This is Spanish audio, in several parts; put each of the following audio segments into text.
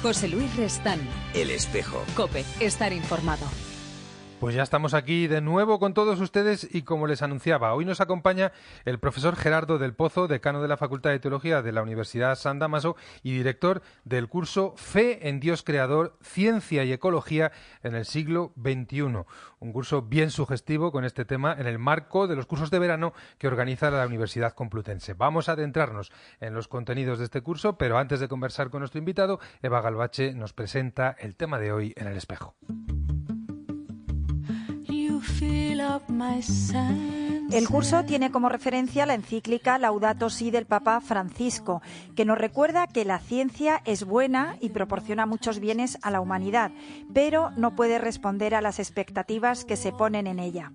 José Luis Restán. El Espejo. COPE. Estar informado. Pues ya estamos aquí de nuevo con todos ustedes y como les anunciaba, hoy nos acompaña el profesor Gerardo del Pozo, decano de la Facultad de Teología de la Universidad San Dámaso y director del curso Fe en Dios Creador, Ciencia y Ecología en el siglo XXI. Un curso bien sugestivo con este tema en el marco de los cursos de verano que organiza la Universidad Complutense. Vamos a adentrarnos en los contenidos de este curso, pero antes de conversar con nuestro invitado, Eva Galvache nos presenta el tema de hoy en El Espejo. El curso tiene como referencia la encíclica Laudato Si del Papa Francisco, que nos recuerda que la ciencia es buena y proporciona muchos bienes a la humanidad, pero no puede responder a las expectativas que se ponen en ella.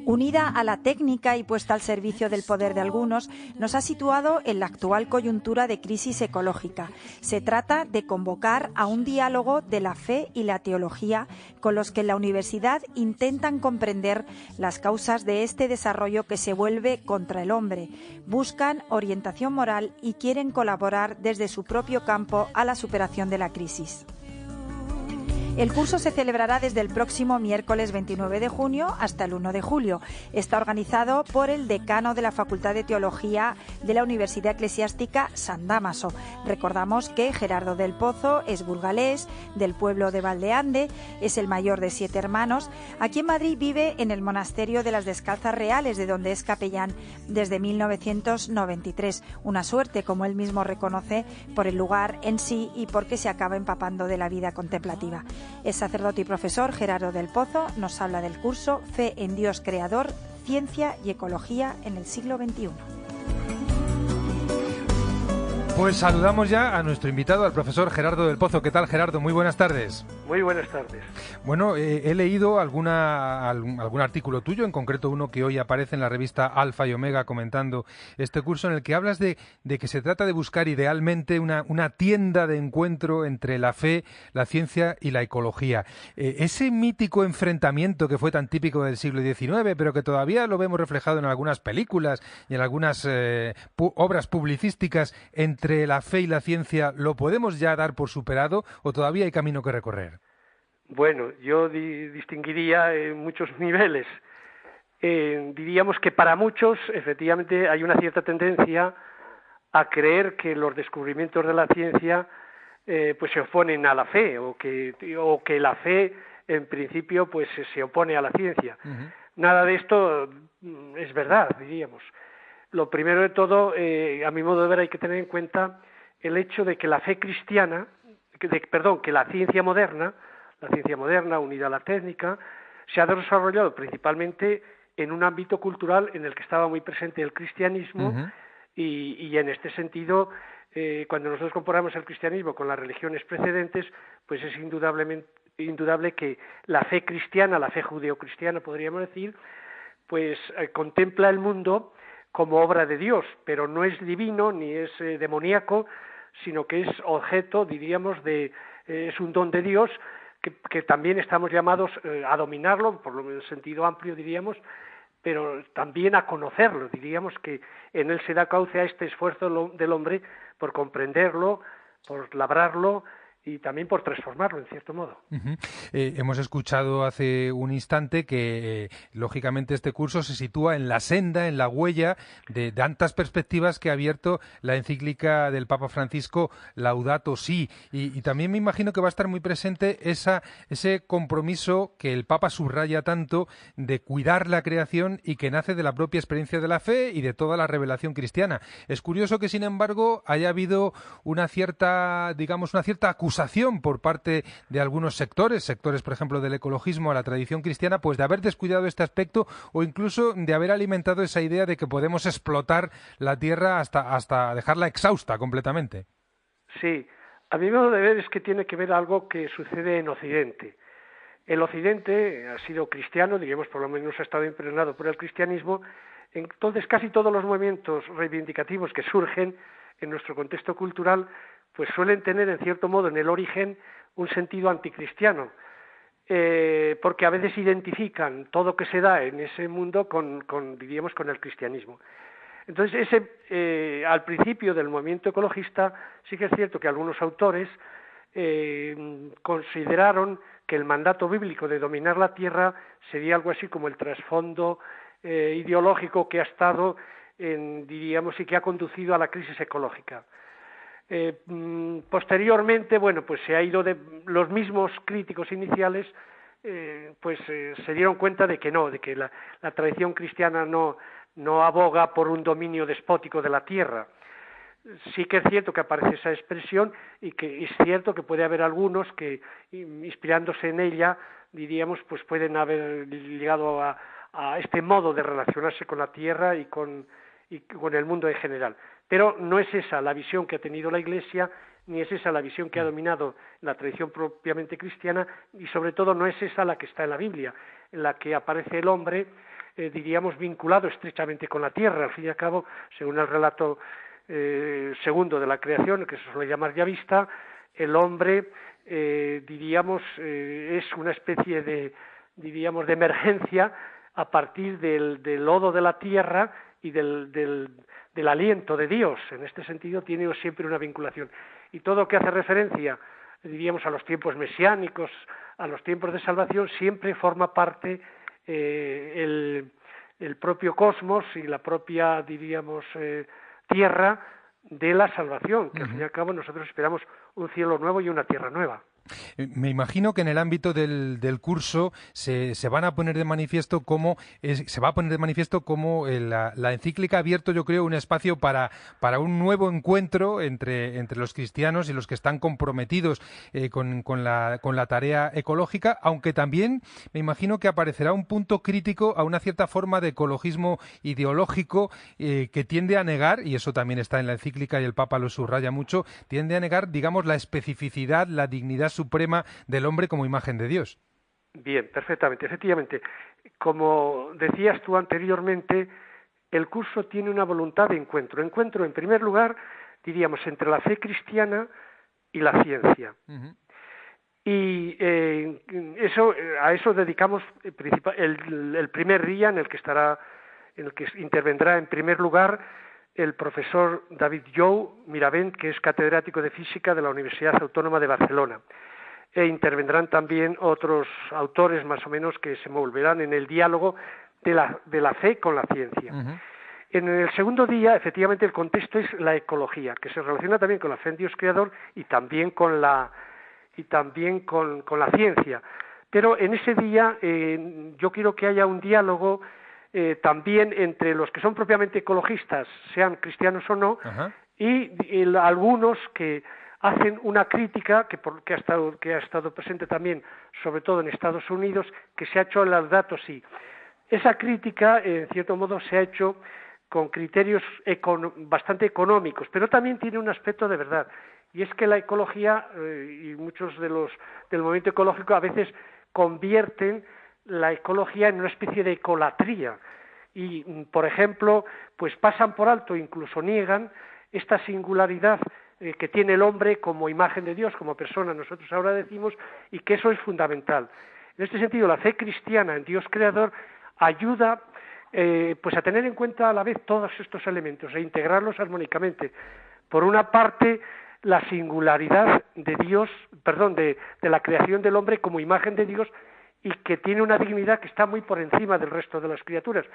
Unida a la técnica y puesta al servicio del poder de algunos, nos ha situado en la actual coyuntura de crisis ecológica. Se trata de convocar a un diálogo de la fe y la teología con los que en la universidad intentan comprender las causas de este desarrollo que se vuelve contra el hombre. Buscan orientación moral y quieren colaborar desde su propio campo a la superación de la crisis. El curso se celebrará desde el próximo miércoles 29 de junio hasta el 1 de julio. Está organizado por el decano de la Facultad de Teología de la Universidad Eclesiástica San Dámaso. Recordamos que Gerardo del Pozo es burgalés, del pueblo de Valdeande, es el mayor de 7 hermanos. Aquí en Madrid vive en el monasterio de las Descalzas Reales, de donde es capellán desde 1993. Una suerte, como él mismo reconoce, por el lugar en sí y porque se acaba empapando de la vida contemplativa. Es sacerdote y profesor. Gerardo del Pozo nos habla del curso Fe en Dios Creador, Ciencia y Ecología en el siglo XXI. Pues saludamos ya a nuestro invitado, al profesor Gerardo del Pozo. ¿Qué tal, Gerardo? Muy buenas tardes. Muy buenas tardes. Bueno, he leído algún artículo tuyo, en concreto uno que hoy aparece en la revista Alfa y Omega comentando este curso, en el que hablas de que se trata de buscar idealmente una tienda de encuentro entre la fe, la ciencia y la ecología. Ese mítico enfrentamiento que fue tan típico del siglo XIX, pero que todavía lo vemos reflejado en algunas películas y en algunas obras publicísticas entre la fe y la ciencia, ¿lo podemos ya dar por superado o todavía hay camino que recorrer? Bueno, yo distinguiría en muchos niveles. Diríamos que para muchos, efectivamente, hay una cierta tendencia a creer que los descubrimientos de la ciencia pues se oponen a la fe, o que la fe, en principio, pues se opone a la ciencia. Uh-huh. Nada de esto es verdad, diríamos. Lo primero de todo, a mi modo de ver, hay que tener en cuenta el hecho de que la fe cristiana, que la ciencia moderna unida a la técnica, se ha desarrollado principalmente en un ámbito cultural en el que estaba muy presente el cristianismo. Uh-huh. y en este sentido, cuando nosotros comparamos el cristianismo con las religiones precedentes, pues es indudable que la fe cristiana, la fe judeocristiana podríamos decir, pues contempla el mundo como obra de Dios, pero no es divino ni es demoníaco, sino que es objeto, diríamos, es un don de Dios que también estamos llamados a dominarlo, por lo menos en sentido amplio diríamos, pero también a conocerlo, diríamos que en él se da cauce a este esfuerzo del hombre por comprenderlo, por labrarlo y también por transformarlo, en cierto modo. Uh-huh. Hemos escuchado hace un instante que, lógicamente, este curso se sitúa en la senda, en la huella de tantas perspectivas que ha abierto la encíclica del Papa Francisco, Laudato Si. Y también me imagino que va a estar muy presente ese compromiso que el Papa subraya tanto de cuidar la creación y que nace de la propia experiencia de la fe y de toda la revelación cristiana. Es curioso que, sin embargo, haya habido una cierta acusación por parte de algunos sectores, por ejemplo del ecologismo, a la tradición cristiana, pues de haber descuidado este aspecto o incluso de haber alimentado esa idea de que podemos explotar la tierra hasta dejarla exhausta completamente. Sí, a mi modo de ver es que tiene que ver algo que sucede en Occidente. El Occidente ha sido cristiano, diríamos, por lo menos ha estado impregnado por el cristianismo, entonces casi todos los movimientos reivindicativos que surgen en nuestro contexto cultural pues suelen tener, en cierto modo, en el origen, un sentido anticristiano, porque a veces identifican todo lo que se da en ese mundo con el cristianismo. Entonces, al principio del movimiento ecologista, sí que es cierto que algunos autores consideraron que el mandato bíblico de dominar la tierra sería algo así como el trasfondo ideológico que ha estado, diríamos, y que ha conducido a la crisis ecológica. Posteriormente, bueno, pues se ha ido los mismos críticos iniciales, se dieron cuenta de que no, de que la tradición cristiana no aboga por un dominio despótico de la tierra. Sí que es cierto que aparece esa expresión y que es cierto que puede haber algunos que, inspirándose en ella, diríamos, pues pueden haber llegado a este modo de relacionarse con la tierra y con el mundo en general. Pero no es esa la visión que ha tenido la Iglesia, ni es esa la visión que ha dominado la tradición propiamente cristiana, y sobre todo no es esa la que está en la Biblia, en la que aparece el hombre, diríamos, vinculado estrechamente con la tierra. Al fin y al cabo, según el relato segundo de la creación, que se suele llamar Yavista, el hombre, diríamos, es una especie de emergencia a partir del lodo de la tierra y del aliento de Dios. En este sentido tiene siempre una vinculación. Y todo lo que hace referencia, diríamos, a los tiempos mesiánicos, a los tiempos de salvación, siempre forma parte el propio cosmos y la propia, diríamos, tierra de la salvación, que al fin y al cabo nosotros esperamos un cielo nuevo y una tierra nueva. Me imagino que en el ámbito del curso se van a poner de manifiesto cómo la encíclica ha abierto, yo creo, un espacio para un nuevo encuentro entre los cristianos y los que están comprometidos con la tarea ecológica, aunque también me imagino que aparecerá un punto crítico a una cierta forma de ecologismo ideológico que tiende a negar, y eso también está en la encíclica y el Papa lo subraya mucho, tiende a negar, digamos, la especificidad, la dignidad suprema del hombre como imagen de Dios. Bien, perfectamente, efectivamente. Como decías tú anteriormente, el curso tiene una voluntad de encuentro. Encuentro, en primer lugar, diríamos, entre la fe cristiana y la ciencia. Uh-huh. Y a eso dedicamos el primer día en el que intervendrá en primer lugar el profesor David Jou Miravent, que es catedrático de Física de la Universidad Autónoma de Barcelona. E intervendrán también otros autores más o menos que se moverán en el diálogo de la fe con la ciencia. Uh-huh. En el segundo día, efectivamente, el contexto es la ecología, que se relaciona también con la fe en Dios Creador y también con la ciencia. Pero en ese día yo quiero que haya un diálogo también entre los que son propiamente ecologistas, sean cristianos o no, uh-huh, y algunos que hacen una crítica que ha estado presente también, sobre todo en Estados Unidos, que se ha hecho al Laudato Si. Esa crítica, en cierto modo, se ha hecho con criterios bastante económicos, pero también tiene un aspecto de verdad, y es que la ecología y muchos del movimiento ecológico a veces convierten la ecología en una especie de ecolatría y, por ejemplo, pues pasan por alto, incluso niegan esta singularidad que tiene el hombre como imagen de Dios, como persona, nosotros ahora decimos, y que eso es fundamental. En este sentido, la fe cristiana en Dios Creador ayuda pues a tener en cuenta a la vez todos estos elementos e integrarlos armónicamente. Por una parte, la singularidad de Dios, de la creación del hombre como imagen de Dios, y que tiene una dignidad que está muy por encima del resto de las criaturas.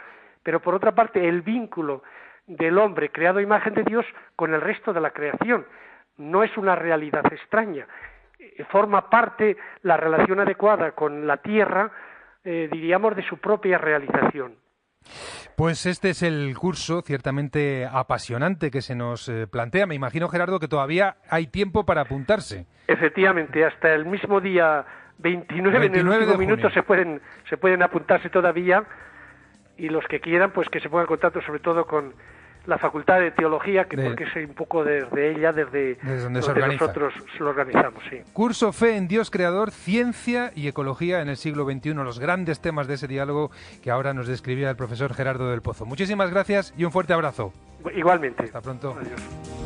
Pero por otra parte, el vínculo del hombre creado a imagen de Dios con el resto de la creación no es una realidad extraña. Forma parte la relación adecuada con la tierra, diríamos, de su propia realización. Pues este es el curso ciertamente apasionante que se nos plantea. Me imagino, Gerardo, que todavía hay tiempo para apuntarse. Efectivamente, hasta el mismo día 29 en el último minuto se pueden apuntarse todavía, y los que quieran, pues que se pongan en contacto sobre todo con la Facultad de Teología, porque es un poco desde ella, desde donde nosotros lo organizamos. Sí. Curso Fe en Dios Creador, Ciencia y Ecología en el siglo XXI, los grandes temas de ese diálogo que ahora nos describía el profesor Gerardo del Pozo. Muchísimas gracias y un fuerte abrazo. Igualmente. Hasta pronto. Adiós.